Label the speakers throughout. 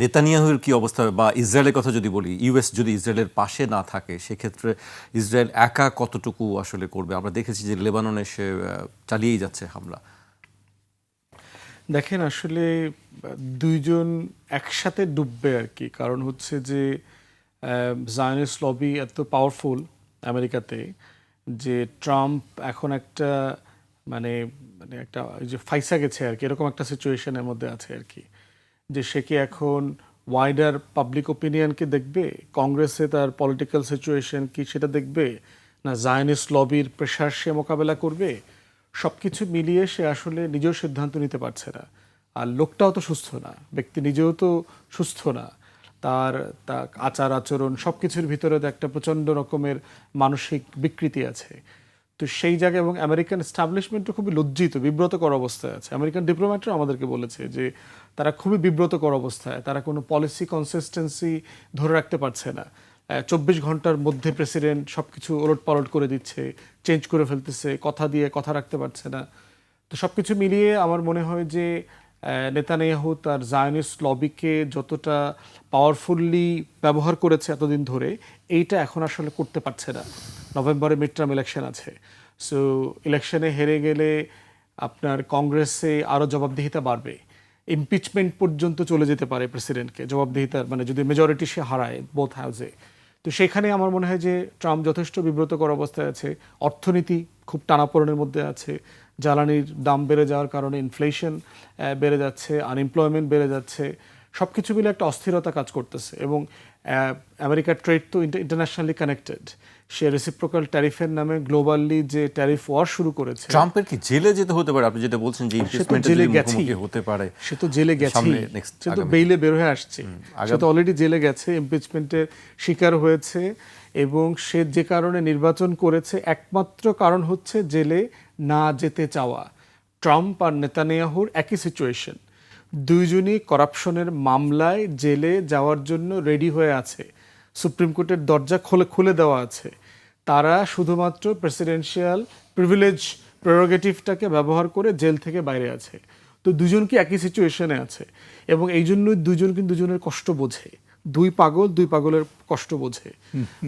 Speaker 1: নেতানিয়াহুর কি অবস্থা হবে, বা ইসরায়েলের কথা যদি বলি, ইউএস যদি ইসরায়েলের পাশে না থাকে সেক্ষেত্রে ইসরায়েল একা কতটুকু আসলে করবে? আমরা দেখেছি যে লেবাননে সে চালিয়েই যাচ্ছে হামলা।
Speaker 2: দেখেন আসলে দুইজন একসাথে ডুববে আর কি। কারণ হচ্ছে যে জায়নিস্ট লবি এত পাওয়ারফুল আমেরিকাতে যে ট্রাম্প এখন একটা মানে মানে একটা ওই যে ফাইসা গেছে আর কি, এরকম একটা সিচুয়েশনের মধ্যে আছে আর কি, যে সে কি এখন ওয়াইডার পাবলিক ওপিনিয়নকে দেখবে, কংগ্রেসে তার পলিটিক্যাল সিচুয়েশন কি সেটা দেখবে, না জায়নিস্ট লবির প্রেশার সে মোকাবেলা করবে। সব কিছু মিলিয়ে সে আসলে নিজেও সিদ্ধান্ত নিতে পারছে না। আর লোকটাও তো সুস্থ না, ব্যক্তি নিজেও তো সুস্থ না। তার আচার আচরণ সব কিছুর ভিতরে তো একটা প্রচণ্ড রকমের মানসিক বিকৃতি আছে। তো সেই জায়গায় এবং আমেরিকান এস্টাবলিশমেন্টও খুবই লজ্জিত, বিব্রতকর অবস্থায় আছে। আমেরিকান ডিপ্লোম্যাটরা আমাদেরকে বলেছে যে তারা খুবই বিব্রতকর অবস্থায়, তারা কোনো পলিসি কনসিস্টেন্সি ধরে রাখতে পারছে না। 24 ঘন্টার মধ্যে প্রেসিডেন্ট সব কিছু ওলট পালট করে দিচ্ছে, চেঞ্জ করে ফেলতেছে, কথা দিয়ে কথা রাখতে পারছে না। তো সব কিছু মিলিয়ে আমার মনে হয় যে নেতানিয়াহু তার জায়নিস্ট লবিকে যতটা পাওয়ারফুলি ব্যবহার করেছে এতদিন ধরে, এইটা এখন আসলে করতে পারছে না। নভেম্বরে মিড টার্ম ইলেকশন আছে। সো ইলেকশনে হেরে গেলে আপনার কংগ্রেসে আরও জবাবদিহিতা বাড়বে, ইমপিচমেন্ট পর্যন্ত চলে যেতে পারে প্রেসিডেন্টকে জবাবদিহিতার, মানে যদি মেজরিটি সে হারায় বোথ হাউসে। তো সেখানে আমার মনে হয় যে ট্রাম্প যথেষ্ট বিব্রতকর অবস্থায় আছে। অর্থনীতি খুব টানাপোড়েনের মধ্যে আছে, জ্বালানির দাম বেড়ে যাওয়ার কারণে ইনফ্লেশন বেড়ে যাচ্ছে, আনএমপ্লয়মেন্ট বেড়ে যাচ্ছে, সব কিছু মিলে একটা অস্থিরতা কাজ করতেছে। এবং আমেরিকার ট্রেড তো ইন্টারন্যাশনালি কানেক্টেড। সে রেসিপ্রোকাল ট্যারিফের নামে গ্লোবালি যে ট্যারিফ ওয়ার শুরু করেছে।
Speaker 1: ট্রাম্পের কি জেলে যেতে হতে পারে? আপনি যেটা বলছেন যে ইমপিচমেন্টের মুখোমুখি হতে পারে,
Speaker 2: সে তো জেলে গেছে, সে তো বেইলে বের হয়ে আসছে, সে তো অলরেডি জেলে গেছে, ইমপিচমেন্টের শিকার হয়েছে। এবং সে যে কারণে নির্বাচন করেছে একমাত্র কারণ হচ্ছে জেলে না যেতে চাওয়া। ট্রাম্প আর নেতানিয়াহুর একই সিচুয়েশন, দুইজনই করাপশনের মামলায় জেলে যাওয়ার জন্য রেডি হয়ে আছে, সুপ্রিম কোর্টের দরজা খুলে দেওয়া আছে। তারা শুধুমাত্র প্রেসিডেন্সিয়াল প্রিভিলেজ প্রেরোগেটিভটাকে ব্যবহার করে জেল থেকে বাইরে আছে। তো দুজন কি একই সিচুয়েশনে আছে, এবং এই জন্যই দুজন কিন্তু দুজনের কষ্ট বোঝে। দুই পাগলের কষ্ট বোঝে।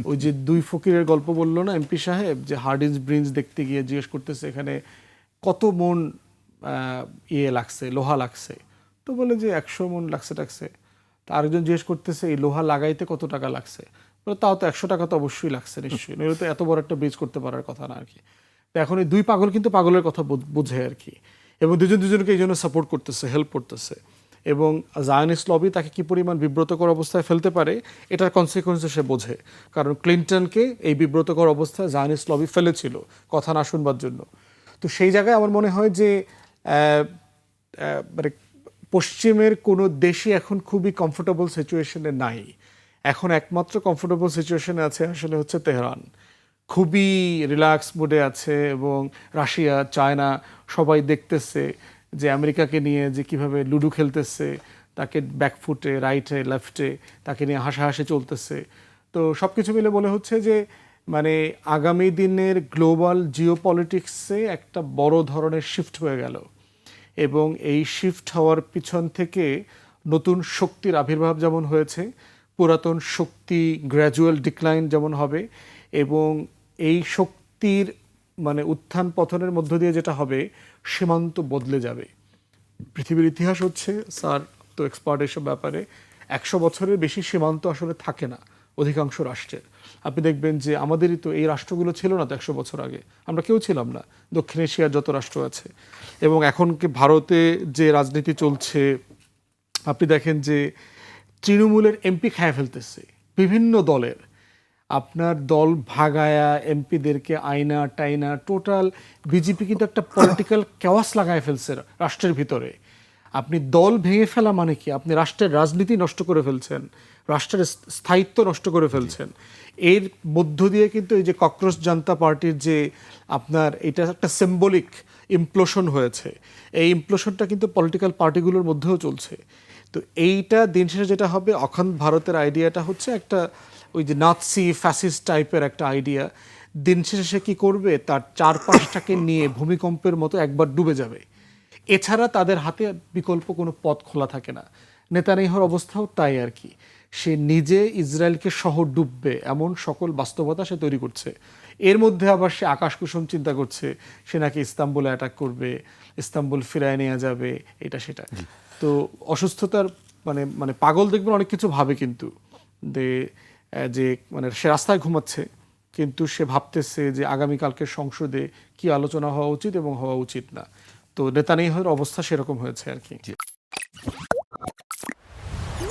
Speaker 2: ওই যে দুই ফকিরের গল্প বললো না এমপি সাহেব, যে হার্ডিন্স ব্রিঞ্জ দেখতে গিয়ে জিজ্ঞেস করতেছে এখানে কত মন লাগছে, লোহা লাগছে। তো বলে যে 100 মন লাগছে টাকছে। তা আরেকজন জিজ্ঞেস করতেছে এই লোহা লাগাইতে কত টাকা লাগছে। তাও তো 100 টাকা তো অবশ্যই লাগছে নিশ্চয়ই, নইলে তো এত বড় একটা ব্রিজ করতে পারার কথা না আর কি। তো এখন এই দুই পাগল কিন্তু পাগলের কথা বোঝে আর কি, এবং দুজন দুজনকে এই জন্য সাপোর্ট করতেছে, হেল্প করতেছে। এবং জায়নিস্ট লবি তাকে কি পরিমাণ বিব্রতকর অবস্থায় ফেলতে পারে এটার কনসিকুয়েন্সে সে বোঝে। কারণ ক্লিন্টনকে এই বিব্রতকর অবস্থায় জায়নিস্ট লবি ফেলেছিল কথা না শুনবার জন্য। তো সেই জায়গায় আমার মনে হয় যে মানে পশ্চিমের কোনো দেশই এখন খুবই কমফোর্টেবল সিচুয়েশনে নাই। এখন একমাত্র কমফোর্টেবল সিচুয়েশনে আছে আসলে হচ্ছে তেহরান, খুবই রিল্যাক্স মুডে আছে। এবং রাশিয়া, চায়না সবাই দেখতেছে যে আমেরিকাকে নিয়ে যে কিভাবে লুডো খেলতেছে, তাকে ব্যাকফুটে, রাইটে, লেফটে তাকে নিয়ে হাসাহাসি চলতেছে। তো সব কিছু মিলে মনে হচ্ছে যে মানে আগামী দিনের গ্লোবাল জিওপলিটিক্সে একটা বড় ধরনের শিফট হয়ে গেল। এবং এই শিফট হওয়ার পিছন থেকে নতুন শক্তির আবির্ভাব যেমন হয়েছে, পুরাতন শক্তি গ্র্যাজুয়াল ডিক্লাইন যেমন হবে। এবং এই শক্তির মানে উত্থান পতনের মধ্য দিয়ে যেটা হবে, সীমান্ত বদলে যাবে। পৃথিবীর ইতিহাস হচ্ছে, স্যার তো এক্সপার্ট এসব ব্যাপারে, 100 বছরের বেশি সীমান্ত আসলে থাকে না অধিকাংশ রাষ্ট্রের। আপনি দেখবেন যে আমাদেরই তো এই রাষ্ট্রগুলো ছিল না তো 100 বছর আগে, আমরা কেউ ছিলাম না, দক্ষিণ এশিয়ার যত রাষ্ট্র আছে। এবং এখন কি ভারতে যে রাজনীতি চলছে, আপনি দেখেন যে তৃণমূলের এমপি খায় ফেলতেছে বিভিন্ন দলের। আপনার দল ভাগায়া এমপিদেরকে আইনা টাইনা টোটাল বিজেপি কিন্তু একটা পলিটিক্যাল কেওয়াস লাগায় ফেলছে রাষ্ট্রের ভিতরে। আপনি দল ভেঙে ফেলা মানে কি? আপনি রাষ্ট্রের রাজনীতি নষ্ট করে ফেলছেন, রাষ্ট্রের স্থায়িত্ব নষ্ট করে ফেলছেন। এর মধ্য দিয়ে কিন্তু এই যে ককরোচ জনতা পার্টির যে আপনার এটা একটা সিম্বলিক ইমপ্লোশন হয়েছে, এই ইমপ্লোশনটা কিন্তু পলিটিক্যাল পার্টিগুলোর মধ্যেও চলছে। তো এইটা দিন শেষে যেটা হবে, অখণ্ড ভারতের আইডিয়াটা হচ্ছে একটা ওই যে নাৎসি ফ্যাসিস্ট টাইপের একটা আইডিয়া। দিন শেষে সে কী করবে, তার চারপাশটাকে নিয়ে ভূমিকম্পের মতো একবার ডুবে যাবে। এছাড়া তাদের হাতে বিকল্প কোনো পথ খোলা থাকে না। নেতানিয়াহুর অবস্থাও তাই আর কি। সে নিজে ইসরায়েলকে সহ ডুববে এমন সকল বাস্তবতা সে তৈরি করছে। এর মধ্যে আবার সে আকাশকুসুম চিন্তা করছে, সে নাকি ইস্তাম্বুলে অ্যাটাক করবে, ইস্তাম্বুল ফিরায় নেওয়া যাবে, এটা সেটা। তো অসুস্থতার মানে মানে পাগল দেখবেন অনেক কিছু ভাবে, কিন্তু যে মানে সে রাস্তায় ঘুমাচ্ছে কিন্তু সে ভাবতেছে যে আগামীকালকে সংসদে কি আলোচনা হওয়া উচিত এবং হওয়া উচিত না। তো নেতানিয়াহুর অবস্থা সেরকম হয়েছে আর কি।